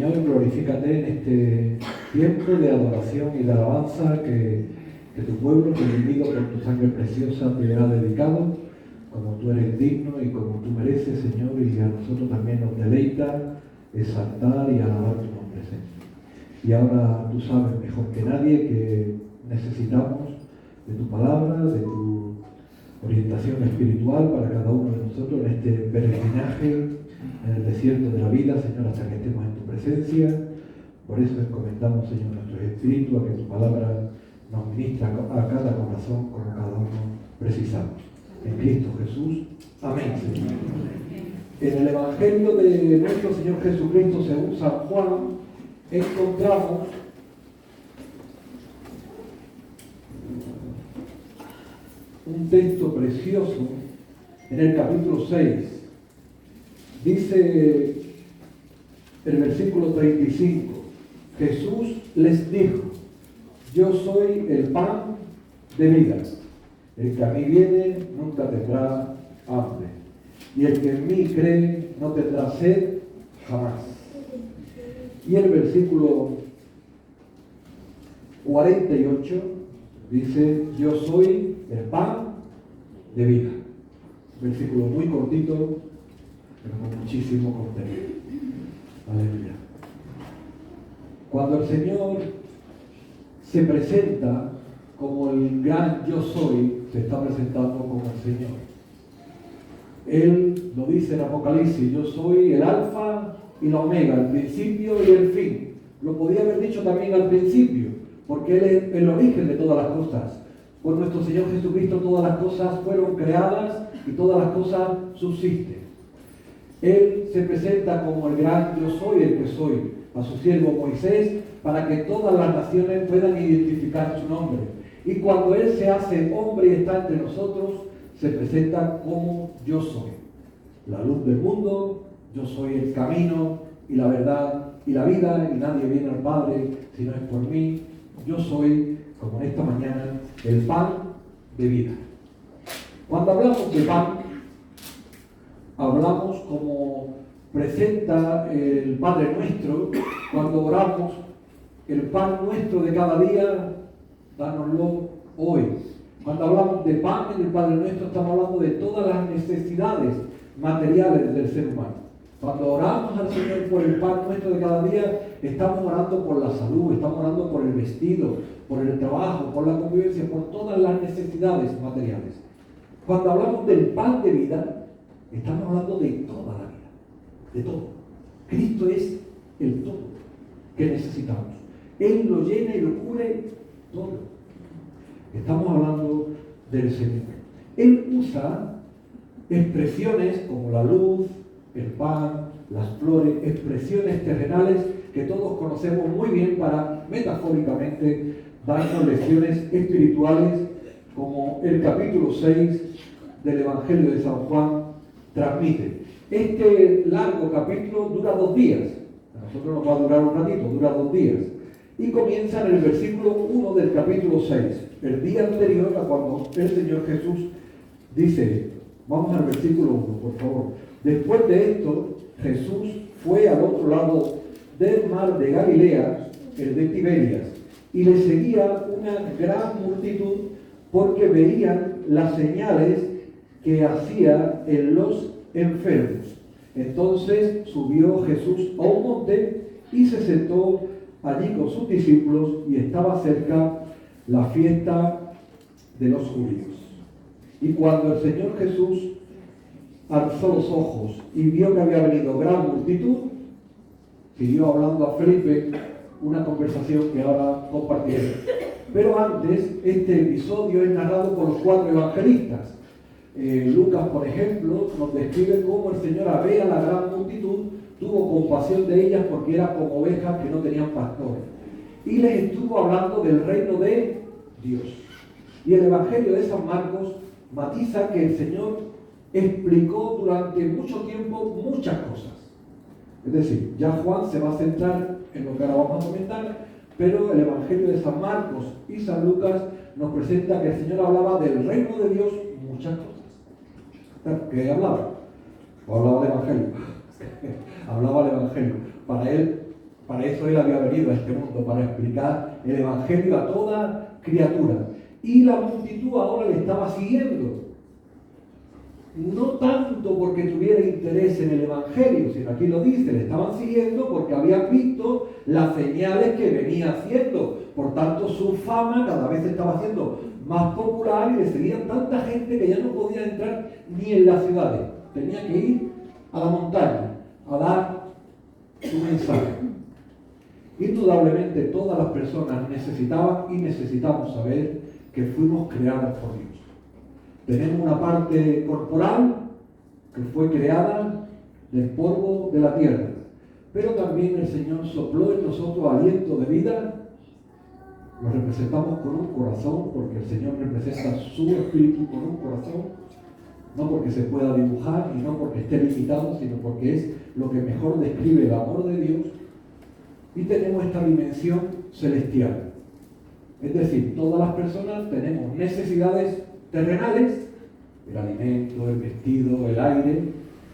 Señor, glorifícate en este tiempo de adoración y de alabanza que tu pueblo, redimido por tu sangre preciosa, te ha dedicado, como tú eres digno y como tú mereces, Señor, y a nosotros también nos deleita exaltar y alabar tu nombre, Señor. Y ahora tú sabes mejor que nadie que necesitamos de tu palabra, de tu orientación espiritual para cada uno de nosotros en este peregrinaje en el desierto de la vida, Señor, hasta que estemos en tu presencia. Por eso encomendamos, Señor, nuestro espíritu a que tu palabra nos ministra a cada corazón como cada uno precisamos. En Cristo Jesús. Amén, Señor. En el Evangelio de nuestro Señor Jesucristo según San Juan encontramos un texto precioso en el capítulo 6. Dice el versículo 35, Jesús les dijo: yo soy el pan de vida. El que a mí viene nunca tendrá hambre, y el que en mí cree no tendrá sed jamás. Y el versículo 48 dice: yo soy el pan de vida. Versículo muy cortito, pero con muchísimo contenido. Aleluya. Cuando el Señor se presenta como el gran yo soy, se está presentando como el Señor. Él lo dice en Apocalipsis: yo soy el alfa y la omega, el principio y el fin. Lo podía haber dicho también al principio, porque Él es el origen de todas las cosas. Por nuestro Señor Jesucristo todas las cosas fueron creadas y todas las cosas subsisten. Él se presenta como el gran yo soy, el que soy, a su siervo Moisés, para que todas las naciones puedan identificar su nombre. Y cuando Él se hace hombre y está entre nosotros, se presenta como yo soy, la luz del mundo. Yo soy el camino y la verdad y la vida, y nadie viene al Padre si no es por mí. Yo soy, como en esta mañana, el pan de vida. Cuando hablamos de pan, hablamos como presenta el Padre Nuestro cuando oramos: el pan nuestro de cada día, dánoslo hoy. Cuando hablamos de pan en el Padre Nuestro, estamos hablando de todas las necesidades materiales del ser humano. Cuando oramos al Señor por el pan nuestro de cada día, estamos orando por la salud, estamos orando por el vestido, por el trabajo, por la convivencia, por todas las necesidades materiales. Cuando hablamos del pan de vida, estamos hablando de toda la vida, de todo. Cristo es el todo que necesitamos. Él lo llena y lo cubre todo. Estamos hablando del Señor. Él usa expresiones como la luz, el pan, las flores, expresiones terrenales que todos conocemos muy bien para, metafóricamente, darnos lecciones espirituales, como el capítulo 6 del Evangelio de San Juan transmite. Este largo capítulo dura 2 días. A nosotros nos va a durar un ratito, dura 2 días. Y comienza en el versículo 1 del capítulo 6, el día anterior a cuando el Señor Jesús dice: vamos al versículo 1, por favor. Después de esto, Jesús fue al otro lado del mar de Galilea, el de Tiberias, y le seguía una gran multitud porque veían las señales que hacía en los enfermos. Entonces subió Jesús a un monte y se sentó allí con sus discípulos, y estaba cerca la fiesta de los judíos. Y cuando el Señor Jesús alzó los ojos y vio que había venido gran multitud, siguió hablando a Felipe una conversación que ahora compartiré. Pero antes, este episodio es narrado por los 4 evangelistas. Lucas, por ejemplo, nos describe cómo el Señor, al ver a la gran multitud, tuvo compasión de ellas porque eran como ovejas que no tenían pastor. Y les estuvo hablando del reino de Dios. Y el Evangelio de San Marcos matiza que el Señor explicó durante mucho tiempo muchas cosas. Es decir, ya Juan se va a centrar en lo que ahora vamos a comentar, pero el Evangelio de San Marcos y San Lucas nos presenta que el Señor hablaba del reino de Dios muchas cosas. ¿Qué hablaba? ¿O hablaba del Evangelio? Hablaba del Evangelio. Para él Para eso Él había venido a este mundo, para explicar el Evangelio a toda criatura. Y la multitud ahora le estaba siguiendo. No tanto porque tuviera interés en el Evangelio, sino aquí lo dice, le estaban siguiendo porque habían visto las señales que venía haciendo. Por tanto, su fama cada vez se estaba haciendo más popular y le seguían tanta gente que ya no podía entrar ni en las ciudades. Tenía que ir a la montaña a dar su mensaje. Indudablemente todas las personas necesitaban y necesitamos saber que fuimos creadas por Dios. Tenemos una parte corporal que fue creada del polvo de la tierra, pero también el Señor sopló en nosotros aliento de vida. Lo representamos con un corazón, porque el Señor representa su espíritu con un corazón, no porque se pueda dibujar y no porque esté limitado, sino porque es lo que mejor describe el amor de Dios. Y tenemos esta dimensión celestial. Es decir, todas las personas tenemos necesidades terrenales, el alimento, el vestido, el aire,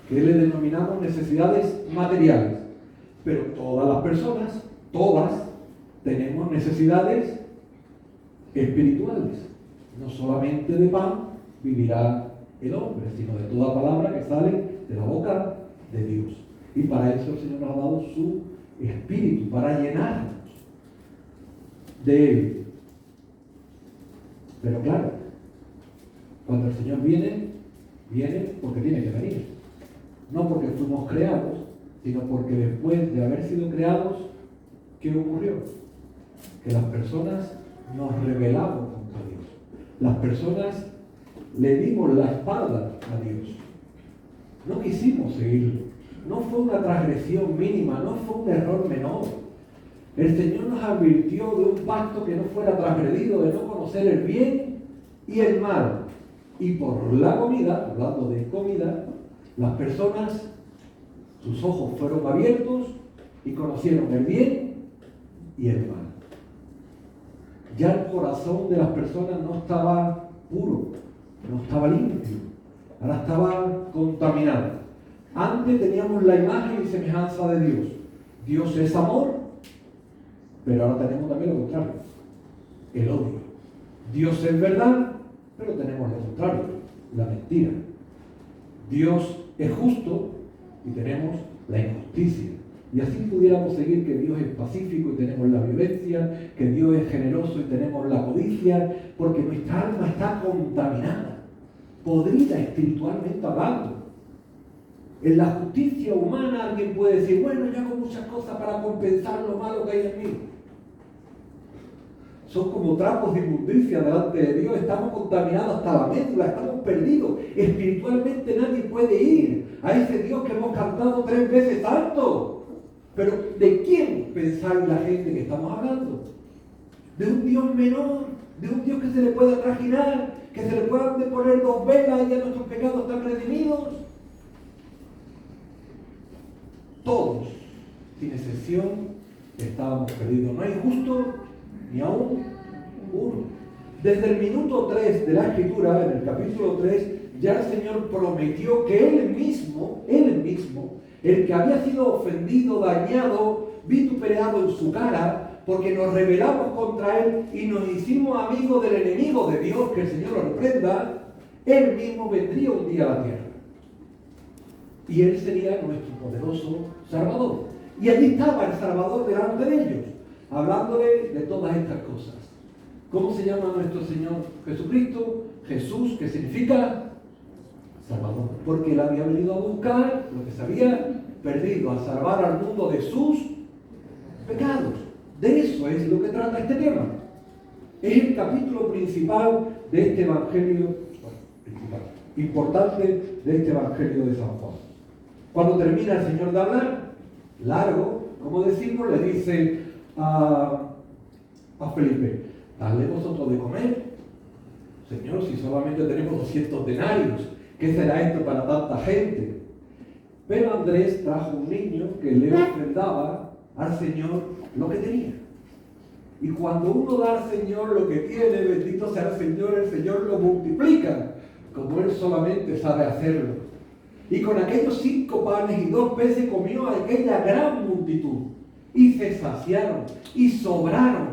que le denominamos necesidades materiales. Pero todas las personas, todas, tenemos necesidades espirituales. No solamente de pan vivirá el hombre, sino de toda palabra que sale de la boca de Dios. Y para eso el Señor nos ha dado su espíritu, para llenarnos de Él. Pero claro, cuando el Señor viene porque tiene que venir. No porque fuimos creados, sino porque después de haber sido creados, ¿qué ocurrió? Que las personas nos rebelamos contra Dios. Las personas le dimos la espalda a Dios. No quisimos seguirlo. No fue una transgresión mínima, no fue un error menor. El Señor nos advirtió de un pacto que no fuera transgredido, de no conocer el bien y el mal. Y por la comida, hablando de comida, las personas, sus ojos fueron abiertos y conocieron el bien y el mal. Ya el corazón de las personas no estaba puro, no estaba limpio, ahora estaba contaminado. Antes teníamos la imagen y semejanza de Dios. Dios es amor, pero ahora tenemos también lo contrario, el odio. Dios es verdad, pero tenemos lo contrario, la mentira. Dios es justo y tenemos la injusticia. Y así pudiéramos seguir que Dios es pacífico y tenemos la violencia, que Dios es generoso y tenemos la codicia, porque nuestra alma está contaminada, podrida espiritualmente hablando. En la justicia humana alguien puede decir, bueno, yo hago muchas cosas para compensar lo malo que hay en mí. Son como trapos de inmundicia delante de Dios, estamos contaminados hasta la médula, estamos perdidos. Espiritualmente nadie puede ir a ese Dios que hemos cantado 3 veces alto. Pero ¿de quién pensáis la gente que estamos hablando? ¿De un Dios menor? ¿De un Dios que se le pueda trajinar? ¿Que se le puedan poner 2 velas y ya nuestros pecados están redimidos? Todos, sin excepción, estábamos perdidos. No hay justo ni aún uno. Desde el minuto 3 de la Escritura, en el capítulo 3, ya el Señor prometió que Él mismo, el que había sido ofendido, dañado, vituperado en su cara, porque nos rebelamos contra Él y nos hicimos amigos del enemigo de Dios, que el Señor lo reprenda, Él mismo vendría un día a la tierra. Y Él sería nuestro poderoso Salvador. Y allí estaba el Salvador delante de ellos, hablándole de todas estas cosas. ¿Cómo se llama nuestro Señor Jesucristo? Jesús, que significa Salvador. Porque Él había venido a buscar lo que se había perdido, a salvar al mundo de sus pecados. De eso es lo que trata este tema. Es el capítulo principal de este Evangelio, importante de este Evangelio de San Juan. Cuando termina el Señor de hablar, largo, como decimos, le dice a Felipe, dadle vosotros de comer. Señor, si solamente tenemos 200 denarios, ¿qué será esto para tanta gente? Pero Andrés trajo un niño que le ofrendaba al Señor lo que tenía. Y cuando uno da al Señor lo que tiene, bendito sea el Señor lo multiplica, como Él solamente sabe hacerlo. Y con aquellos 5 panes y 2 peces comió a aquella gran multitud. y se saciaron y sobraron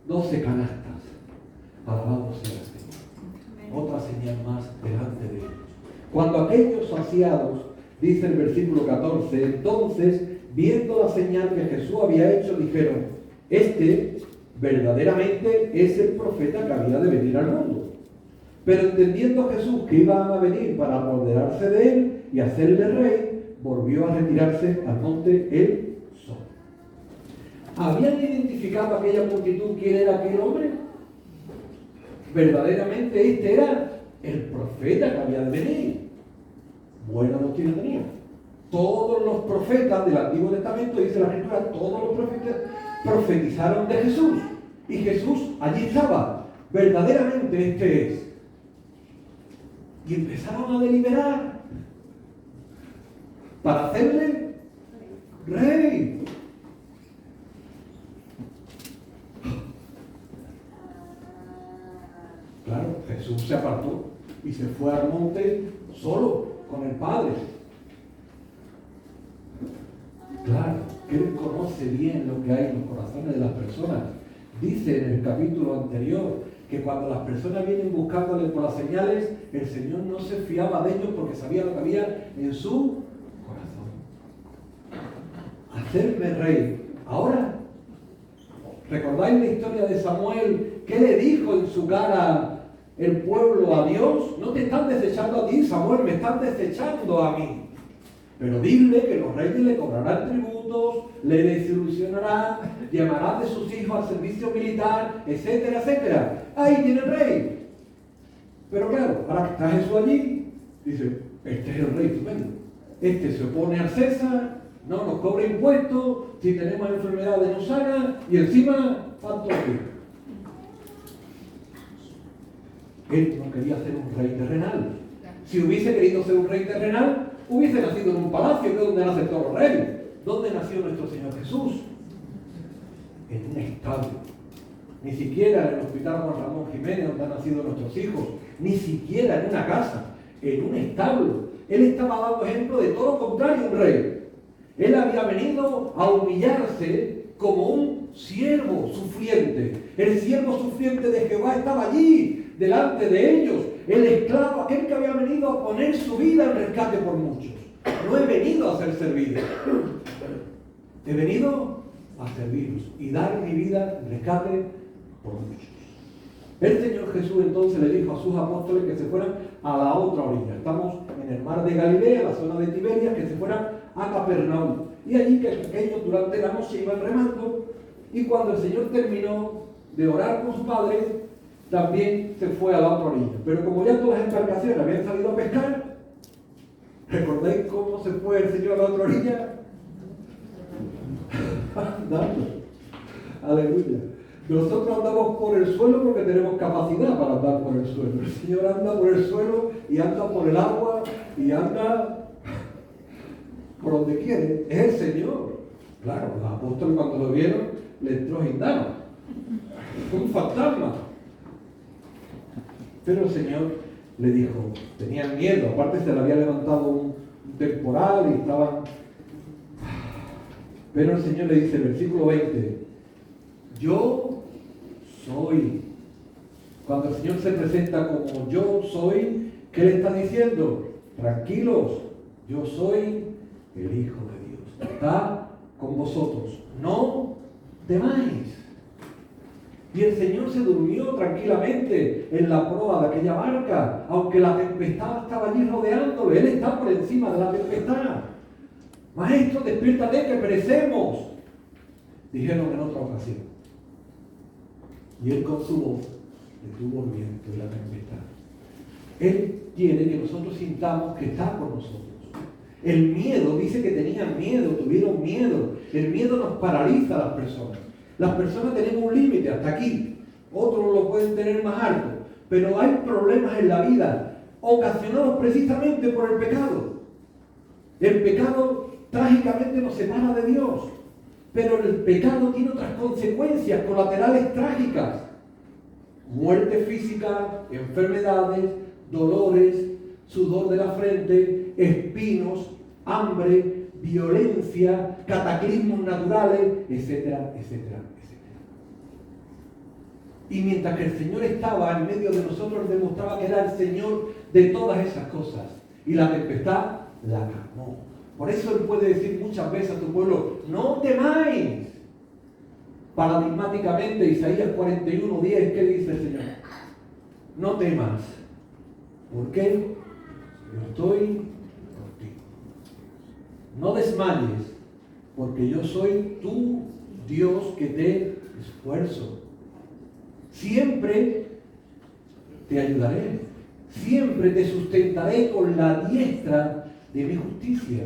12 canastas. Alabado sea el Señor. Otra señal más delante de ellos. Cuando aquellos saciados, dice el versículo 14, entonces, viendo la señal que Jesús había hecho, dijeron, este verdaderamente es el profeta que había de venir al mundo. Pero entendiendo Jesús que iban a venir para apoderarse de él y hacerle rey, volvió a retirarse al monte él solo. ¿Habían identificado aquella multitud quién era aquel hombre? Verdaderamente este era el profeta que había de venir. Buena noticia tenía. Todos los profetas del Antiguo Testamento, dice la Escritura, todos los profetas profetizaron de Jesús. Y Jesús allí estaba. Verdaderamente este es. Y empezaron a deliberar para hacerle rey. Claro, Jesús se apartó y se fue al monte solo con el Padre. Claro, que Él conoce bien lo que hay en los corazones de las personas. Dice en el capítulo anterior que cuando las personas vienen buscándole por las señales, el Señor no se fiaba de ellos porque sabía lo que había en su corazón. Hacerme rey. Ahora, ¿recordáis la historia de Samuel? ¿Qué le dijo en su cara el pueblo a Dios? No te están desechando a ti, Samuel, me están desechando a mí. Pero dile que los reyes le cobrarán tributos, le desilusionarán, llamarán de sus hijos al servicio militar, etcétera, etcétera. Ahí tiene el rey. Pero claro, ahora que está Jesús allí, dice, este es el rey estupendo. Este se opone al César, no nos cobra impuestos, si tenemos enfermedades nos sana, y encima, ¿cuánto es? Él no quería ser un rey terrenal. Si hubiese querido ser un rey terrenal, hubiese nacido en un palacio, que es donde nacen todos los reyes. ¿Dónde nació nuestro Señor Jesús? En un establo. Ni siquiera en el hospital Juan Ramón Jiménez, donde han nacido nuestros hijos. Ni siquiera en una casa, en un establo. Él estaba dando ejemplo de todo lo contrario a un rey. Él había venido a humillarse como un siervo sufriente. El siervo sufriente de Jehová estaba allí, delante de ellos. El esclavo, aquel que había venido a poner su vida en rescate por muchos. No he venido a ser servido. He venido a serviros y dar mi vida en rescate por muchos. El Señor Jesús entonces le dijo a sus apóstoles que se fueran a la otra orilla. Estamos en el mar de Galilea, la zona de Tiberias, que se fueran a Capernaum. Y allí que ellos durante la noche iban remando. Y cuando el Señor terminó de orar con su Padre, también se fue a la otra orilla. Pero como ya todas las embarcaciones habían salido a pescar, ¿recordáis cómo se fue el Señor a la otra orilla? Andando. Aleluya. Nosotros andamos por el suelo porque tenemos capacidad para andar por el suelo. El Señor anda por el suelo y anda por el agua y anda por donde quiere. Es el Señor. Claro, los apóstoles cuando lo vieron le entró gindano. Fue un fantasma. Pero el Señor le dijo, tenían miedo, aparte se le había levantado un temporal y estaban... Pero el Señor le dice, versículo 20, yo soy. Cuando el Señor se presenta como yo soy, ¿qué le está diciendo? Tranquilos, yo soy el Hijo de Dios. Está con vosotros. No temáis. Y el Señor se durmió tranquilamente en la proa de aquella barca, aunque la tempestad estaba allí rodeándolo. Él está por encima de la tempestad. Maestro, despiértate que perecemos, dijeron en otra ocasión. Y él con su voz detuvo el viento y la tempestad. Él quiere que nosotros sintamos que está con nosotros. El miedo, dice que tenían miedo, tuvieron miedo. El miedo nos paraliza a las personas. Las personas tenemos un límite hasta aquí. Otros lo pueden tener más alto. Pero hay problemas en la vida ocasionados precisamente por el pecado. El pecado trágicamente nos separa de Dios. Pero el pecado tiene otras consecuencias colaterales trágicas. Muerte física, enfermedades, dolores, sudor de la frente, espinos, hambre, violencia, cataclismos naturales, etcétera, etcétera, etcétera. Y mientras que el Señor estaba en medio de nosotros, demostraba que era el Señor de todas esas cosas. Y la tempestad la calmó. Por eso Él puede decir muchas veces a tu pueblo, no temáis. Paradigmáticamente, Isaías 41:10, ¿qué dice el Señor? No temas. ¿Por qué? Yo estoy contigo. No desmayes, porque yo soy tu Dios que te esfuerzo. Siempre te ayudaré. Siempre te sustentaré con la diestra de mi justicia.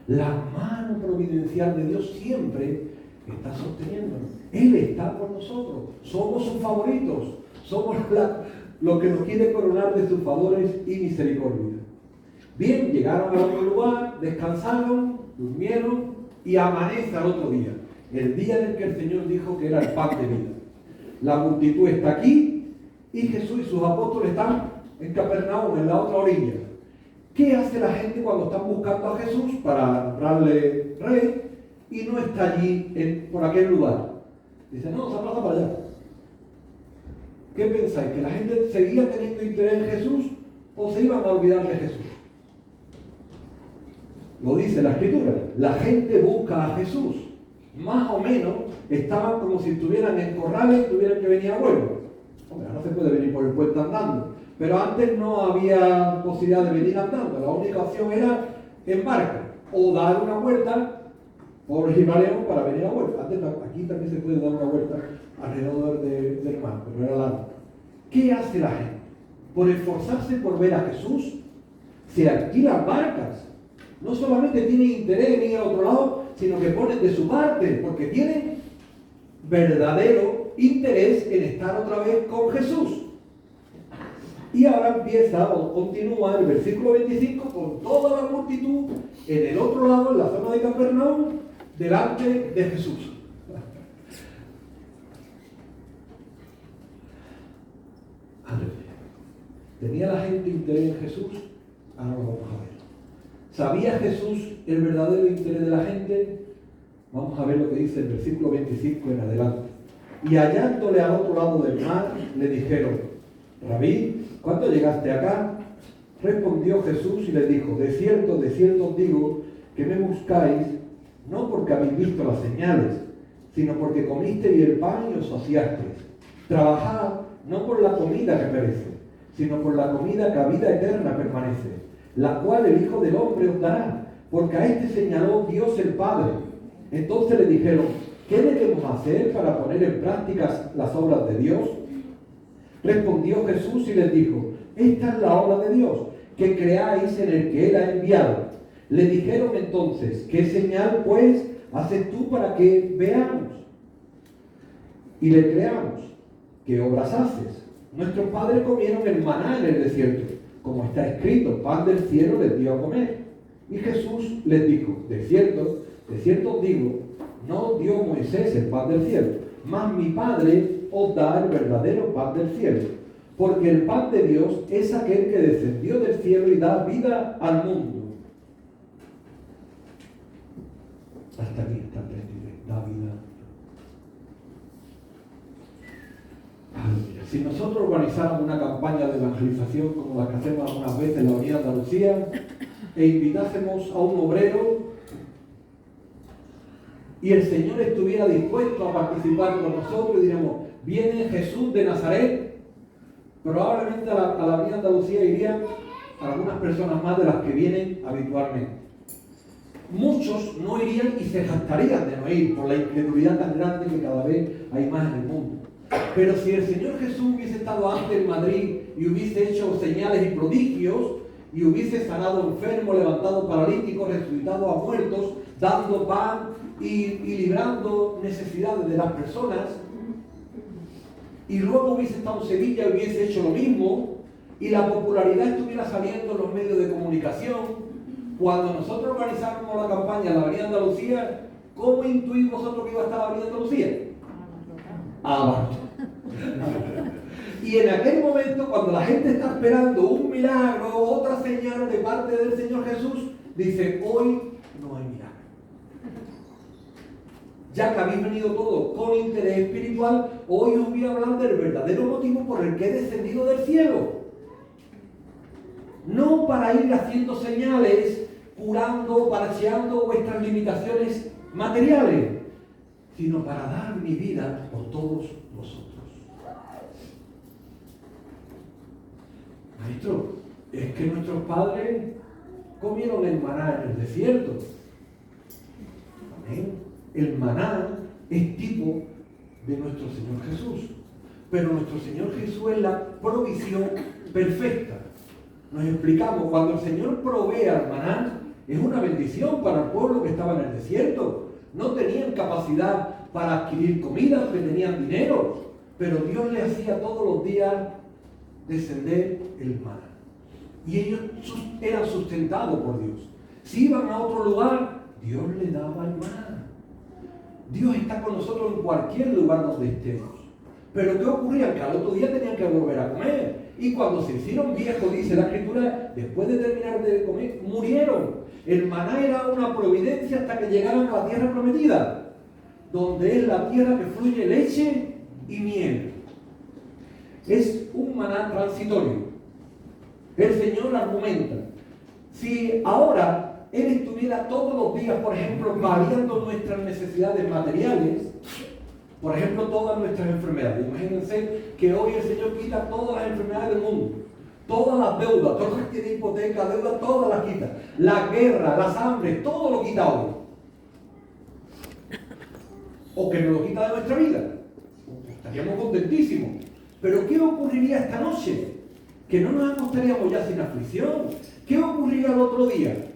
La mano providencial de Dios siempre está sosteniéndonos. Él está con nosotros. Somos sus favoritos. Somos los que nos quiere coronar de sus favores y misericordia. Bien, llegaron a otro lugar, descansaron, durmieron y amanece al otro día. El día en el que el Señor dijo que era el pan de vida. La multitud está aquí y Jesús y sus apóstoles están en Capernaum, en la otra orilla. ¿Qué hace la gente cuando están buscando a Jesús para darle rey y no está allí por aquel lugar? Dice, no, se aplaza para allá. ¿Qué pensáis? ¿Que la gente seguía teniendo interés en Jesús o se iban a olvidar de Jesús? Lo dice la Escritura. La gente busca a Jesús. Más o menos estaban como si estuvieran en corrales y tuvieran que venir a vuelo. Hombre, ahora se puede venir por el puente andando. Pero antes no había posibilidad de venir andando. La única opción era en barca o dar una vuelta por Gibraleón para venir a vuelta. Antes aquí también se puede dar una vuelta alrededor del mar, pero era largo. ¿Qué hace la gente? Por esforzarse por ver a Jesús, se alquilan barcas. No solamente tienen interés en ir a otro lado, sino que ponen de su parte, porque tienen verdadero interés en estar otra vez con Jesús. Y ahora empieza o continúa el versículo 25 con toda la multitud en el otro lado, en la zona de Capernaum, delante de Jesús. ¿Tenía la gente interés en Jesús? Ahora lo vamos a ver. ¿Sabía Jesús el verdadero interés de la gente? Vamos a ver lo que dice el versículo 25 en adelante. Y hallándole al otro lado del mar, le dijeron, Rabí, ¿cuándo llegaste acá? Respondió Jesús y les dijo, de cierto os digo, que me buscáis, no porque habéis visto las señales, sino porque comisteis el pan y os saciasteis. Trabajad no por la comida que perece, sino por la comida que a vida eterna permanece, la cual el Hijo del Hombre os dará, porque a este señaló Dios el Padre. Entonces le dijeron, ¿qué debemos hacer para poner en práctica las obras de Dios? Respondió Jesús y les dijo, esta es la obra de Dios, que creáis en el que Él ha enviado. Le dijeron entonces, ¿qué señal pues haces tú para que veamos y le creamos? ¿Qué obras haces? Nuestros padres comieron el maná en el desierto, como está escrito, pan del cielo les dio a comer. Y Jesús les dijo, de cierto os digo, no dio Moisés el pan del cielo, mas mi Padre os da el verdadero pan del cielo. Porque el pan de Dios es aquel que descendió del cielo y da vida al mundo. Hasta aquí está el 33, da vida. Si nosotros organizáramos una campaña de evangelización como la que hacemos algunas veces en la Unidad de Andalucía e invitásemos a un obrero y el Señor estuviera dispuesto a participar con nosotros y diríamos, viene Jesús de Nazaret, probablemente a la Unidad de Andalucía irían algunas personas más de las que vienen habitualmente. Muchos no irían y se jactarían de no ir por la incredulidad tan grande que cada vez hay más en el mundo. Pero si el Señor Jesús hubiese estado antes en Madrid y hubiese hecho señales y prodigios y hubiese sanado enfermos, levantado paralíticos, resucitado a muertos, dando pan y librando necesidades de las personas, y luego hubiese estado en Sevilla y hubiese hecho lo mismo, y la popularidad estuviera saliendo en los medios de comunicación, cuando nosotros organizamos la campaña en la Avenida Andalucía, ¿cómo intuís vosotros que iba a estar la Avenida Andalucía? Abajo. Y en aquel momento, cuando la gente está esperando un milagro, otra señal de parte del Señor Jesús, dice, hoy no hay milagro. ya que habéis venido todos con interés espiritual, hoy os voy a hablar del verdadero motivo por el que he descendido del cielo. No para ir haciendo señales, curando, paracheando vuestras limitaciones materiales, sino para dar mi vida por todos vosotros. Maestro, es que nuestros padres comieron el maná en el desierto. Amén. El maná es tipo de nuestro Señor Jesús. Pero nuestro Señor Jesús es la provisión perfecta. Nos explicamos, cuando el Señor provee al maná, es una bendición para el pueblo que estaba en el desierto. No tenían capacidad para adquirir comida, porque tenían dinero. Pero Dios les hacía todos los días descender el maná. Y ellos eran sustentados por Dios. Si iban a otro lugar, Dios les daba el maná. Dios está con nosotros en cualquier lugar donde estemos. Pero ¿qué ocurría? Que al otro día tenían que volver a comer. Y cuando se hicieron viejos, dice la Escritura, después de terminar de comer, murieron. El maná era una providencia hasta que llegaran a la tierra prometida, donde es la tierra que fluye leche y miel. Es un maná transitorio. El Señor argumenta, si ahora Él estuviera todos los días, por ejemplo, paliando nuestras necesidades materiales, por ejemplo, todas nuestras enfermedades. Imagínense que hoy el Señor quita todas las enfermedades del mundo, todas las deudas, todas las que tienen hipoteca, deudas, todas las quita. La guerra, las hambres, todo lo quita hoy. O que nos lo quita de nuestra vida. Estaríamos contentísimos. Pero ¿qué ocurriría esta noche? Que no nos acostaríamos ya sin aflicción. ¿Qué ocurriría el otro día?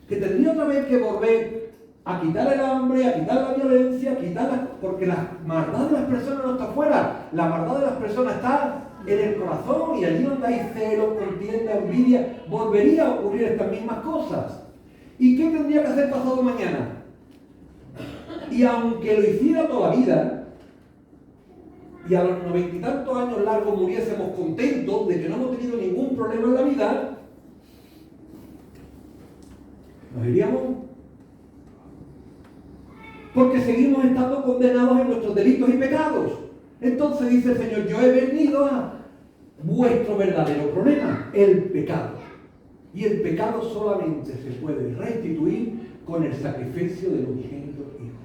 Que tendría otra vez que volver a quitar el hambre, a quitar la violencia, porque la maldad de las personas no está afuera. La maldad de las personas está en el corazón, y allí donde hay celos, contienda, envidia, volvería a ocurrir estas mismas cosas. ¿Y qué tendría que hacer pasado mañana? Y aunque lo hiciera toda la vida, y a los 90 y tantos años largos muriésemos contentos de que no hemos tenido ningún problema en la vida, nos iríamos. Porque seguimos estando condenados en nuestros delitos y pecados. Entonces dice el Señor, yo he venido a vuestro verdadero problema, el pecado. Y el pecado solamente se puede restituir con el sacrificio del unigénito Hijo de Dios.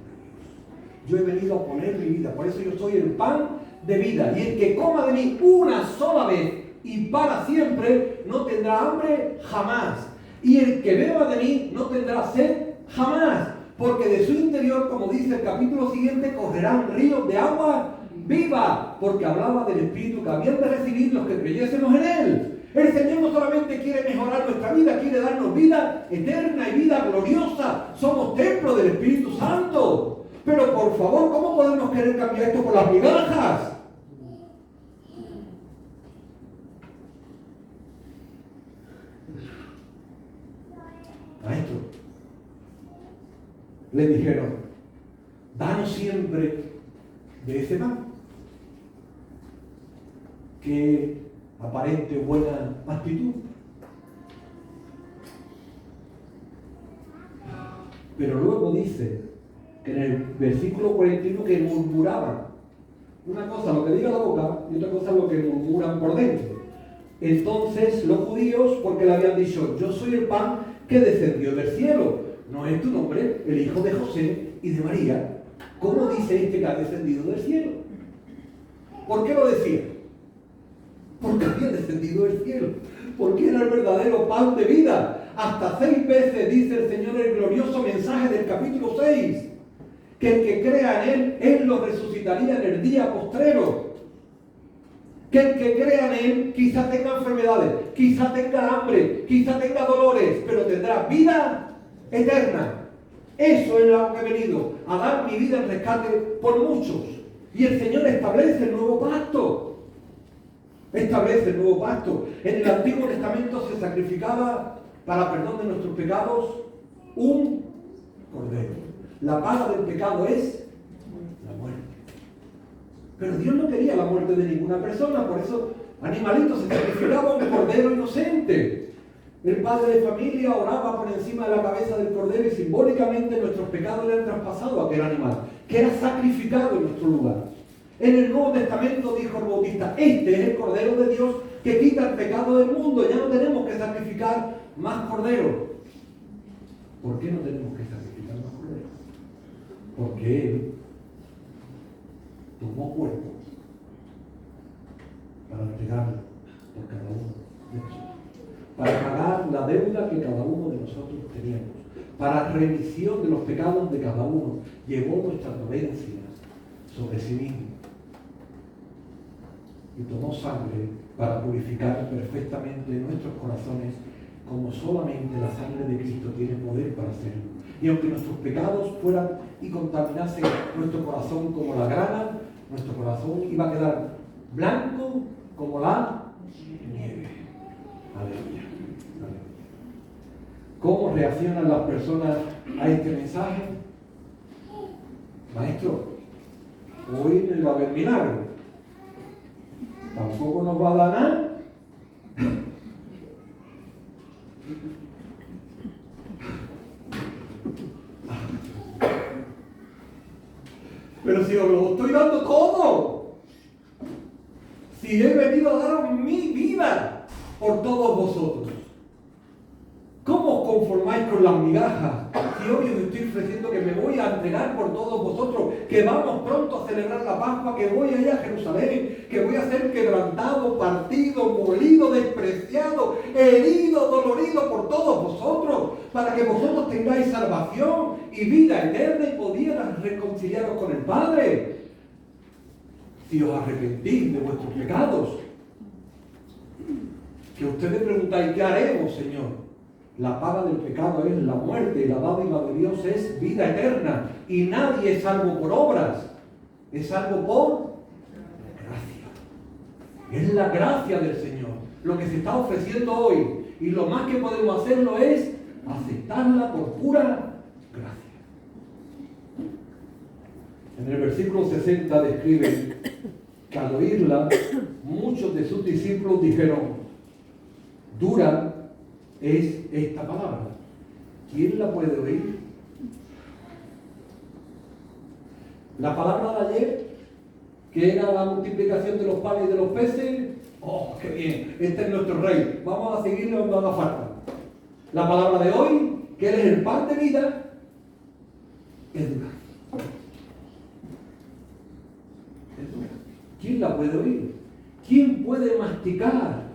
Yo he venido a poner mi vida, por eso yo soy el pan de vida. Y el que coma de mí una sola vez y para siempre, no tendrá hambre jamás. Y el que beba de mí no tendrá sed jamás. Porque de su interior, como dice el capítulo siguiente, correrán ríos de agua viva. Porque hablaba del Espíritu que habían de recibir los que creyésemos en Él. El Señor no solamente quiere mejorar nuestra vida, quiere darnos vida eterna y vida gloriosa. Somos templo del Espíritu Santo. Pero por favor, ¿cómo podemos querer cambiar esto por las migajas? Maestro, le dijeron, danos siempre de ese pan. Qué aparente buena actitud. Pero luego dice que en el versículo 41 que murmuraban. Una cosa lo que diga la boca y otra cosa lo que murmuran por dentro. Entonces los judíos, porque le habían dicho, yo soy el pan que descendió del cielo. ¿No es tu nombre el hijo de José y de María? ¿Cómo dice este que ha descendido del cielo? ¿Por qué lo decía? Porque había descendido del cielo. Porque era el verdadero pan de vida. Hasta 6 veces dice el Señor el glorioso mensaje del capítulo 6. Que el que crea en Él, Él lo resucitaría en el día postrero. Que el que crea en Él quizá tenga enfermedades, quizá tenga hambre, quizá tenga dolores, pero tendrá vida eterna. Eso es lo que he venido, a dar mi vida en rescate por muchos. Y el Señor establece el nuevo pacto. Establece el nuevo pacto. En el Antiguo Testamento se sacrificaba para perdón de nuestros pecados un cordero. La paga del pecado es la muerte. Pero Dios no quería la muerte de ninguna persona, por eso animalitos se sacrificaba un cordero inocente. El padre de familia oraba por encima de la cabeza del cordero y simbólicamente nuestros pecados le han traspasado a aquel animal. que era sacrificado en nuestro lugar. En el Nuevo Testamento dijo el Bautista, este es el Cordero de Dios que quita el pecado del mundo. Ya no tenemos que sacrificar más corderos. ¿Por qué no tenemos que sacrificar más corderos? Porque Él tomó cuerpo para entregarlo por cada uno de nosotros, para pagar la deuda que cada uno de nosotros teníamos, para remisión de los pecados de cada uno. Llevó nuestras dolencias sobre sí mismo y tomó sangre para purificar perfectamente nuestros corazones, como solamente la sangre de Cristo tiene poder para hacerlo. Y aunque nuestros pecados fueran y contaminasen nuestro corazón como la grana, nuestro corazón iba a quedar blanco como la nieve. Aleluya. Aleluya. ¿Cómo reaccionan las personas a este mensaje? Maestro, hoy no va a haber milagro. Tampoco nos va a dar nada. Pero si os lo estoy dando todo, si he venido a daros mi vida por todos vosotros, ¿cómo os conformáis con las migajas? Si hoy os estoy ofreciendo que me voy a entregar por todos vosotros, que vamos pronto a celebrar la Pascua, que voy a ir a Jerusalén, que voy a ser quebrantado, partido, molido, despreciado, herido, dolorido por todos vosotros, para que vosotros tengáis salvación y vida eterna y podieran reconciliaros con el Padre. Si os arrepentís de vuestros pecados, que ustedes preguntáis, ¿qué haremos, Señor? La paga del pecado es la muerte, y la dádiva de Dios es vida eterna. Y nadie es salvo por obras, es salvo por gracia. Es la gracia del Señor lo que se está ofreciendo hoy. Y lo más que podemos hacerlo es aceptarla por pura gracia. En el versículo 60 describe que al oírla, muchos de sus discípulos dijeron, dura es esta palabra. ¿Quién la puede oír? La palabra de ayer, que era la multiplicación de los panes y de los peces, ¡oh, qué bien! Este es nuestro rey. Vamos a seguirle donde haga falta. La palabra de hoy, que Él es el pan de vida, es dura. Es dura. ¿Quién la puede oír? ¿Quién puede masticar?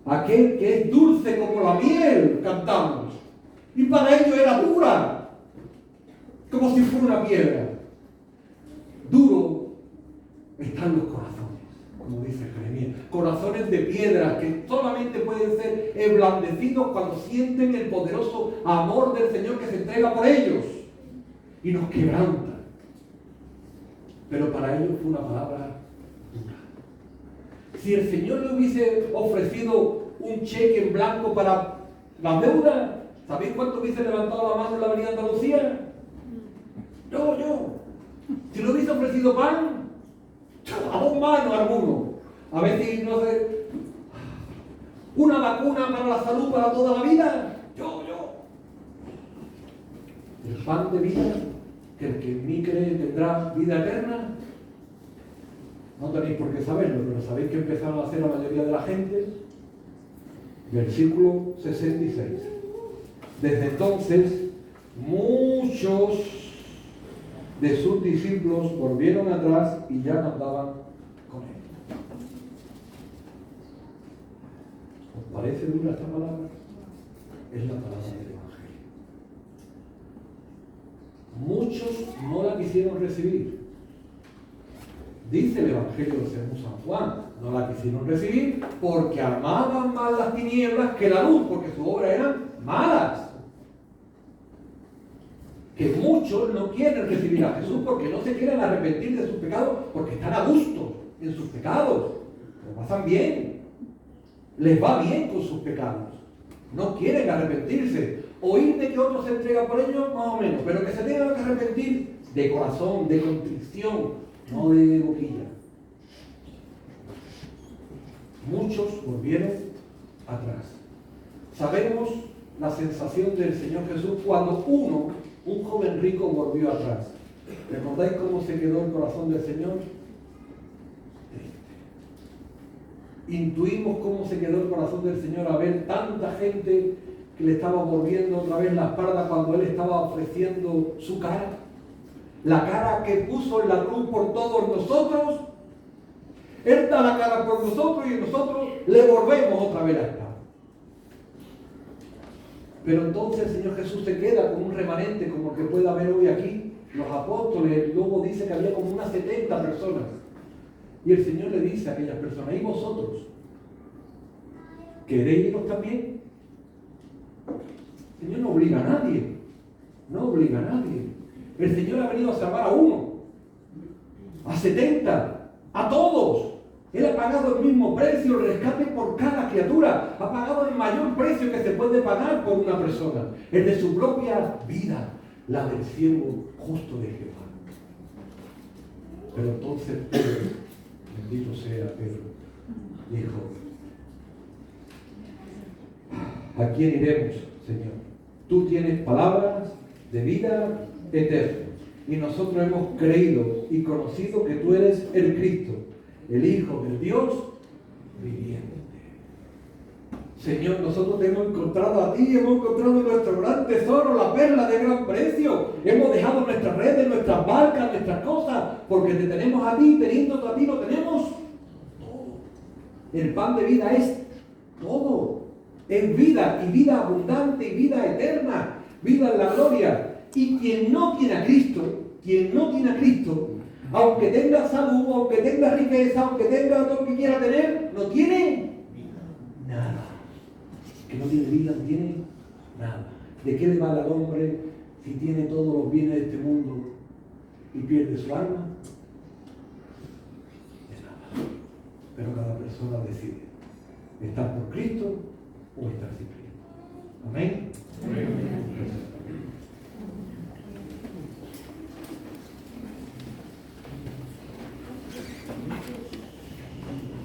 Aquel que es dulce como la miel, cantamos. Y para ellos era dura, como si fuera una piedra. Duro están los corazones, como dice Jeremías. Corazones de piedra que solamente pueden ser emblandecidos cuando sienten el poderoso amor del Señor que se entrega por ellos y nos quebranta. Pero para ellos fue una palabra dura. Si el Señor le hubiese ofrecido un cheque en blanco para la deuda, ¿sabéis cuánto hubiese levantado la mano en la avenida Andalucía? Yo. Si le hubiese ofrecido pan, a dos manos alguno. A ver si, no sé, una vacuna para la salud para toda la vida. Yo. El pan de vida, que el que en mí cree tendrá vida eterna. No tenéis por qué saberlo, pero sabéis que empezaron a hacer la mayoría de la gente. Versículo 66. Desde entonces, muchos de sus discípulos volvieron atrás y ya no andaban con Él. ¿Os parece dura esta palabra? Es la palabra del Evangelio. Muchos no la quisieron recibir. Dice el Evangelio de San Juan, no la quisieron recibir porque amaban más las tinieblas que la luz, porque sus obras eran malas. Que muchos no quieren recibir a Jesús porque no se quieren arrepentir de sus pecados, porque están a gusto en sus pecados, lo pasan bien, les va bien con sus pecados, no quieren arrepentirse. Oír de que otro se entrega por ellos, más o menos, pero que se tengan que arrepentir de corazón, de contrición, no de boquilla. Muchos volvieron atrás. Sabemos la sensación del Señor Jesús cuando un joven rico volvió atrás. ¿Recordáis cómo se quedó el corazón del Señor? Intuimos cómo se quedó el corazón del Señor a ver tanta gente que le estaba volviendo otra vez la espalda cuando Él estaba ofreciendo su cara. La cara que puso en la cruz por todos nosotros. Él da la cara por nosotros y nosotros le volvemos otra vez la espalda. Pero entonces el Señor Jesús se queda con un remanente como el que puede haber hoy aquí. Los apóstoles, luego dice que había como unas 70 personas. Y el Señor le dice a aquellas personas: ¿y vosotros? ¿Queréis iros también? El Señor no obliga a nadie. No obliga a nadie. El Señor ha venido a salvar a uno, a 70, a todos. Él ha pagado el mismo precio, el rescate por cada criatura. Ha pagado el mayor precio que se puede pagar por una persona, el de su propia vida, la del siervo justo de Jehová. Pero entonces Pedro, bendito sea Pedro, dijo: ¿a quién iremos, Señor? Tú tienes palabras de vida eterna, y nosotros hemos creído y conocido que tú eres el Cristo, el Hijo del Dios viviente. Señor, nosotros te hemos encontrado a ti, hemos encontrado nuestro gran tesoro, la perla de gran precio. Hemos dejado nuestras redes, nuestras barcas, nuestras cosas, porque te tenemos a ti, teniéndote a ti lo tenemos todo. El pan de vida es todo. Es vida, y vida abundante, y vida eterna, vida en la gloria. Y quien no tiene a Cristo, aunque tenga salud, aunque tenga riqueza, aunque tenga todo lo que quiera tener, no tiene nada. Que no tiene vida, no tiene nada. ¿De qué le vale al hombre si tiene todos los bienes de este mundo y pierde su alma? De nada. Pero cada persona decide estar por Cristo o estar sin Cristo.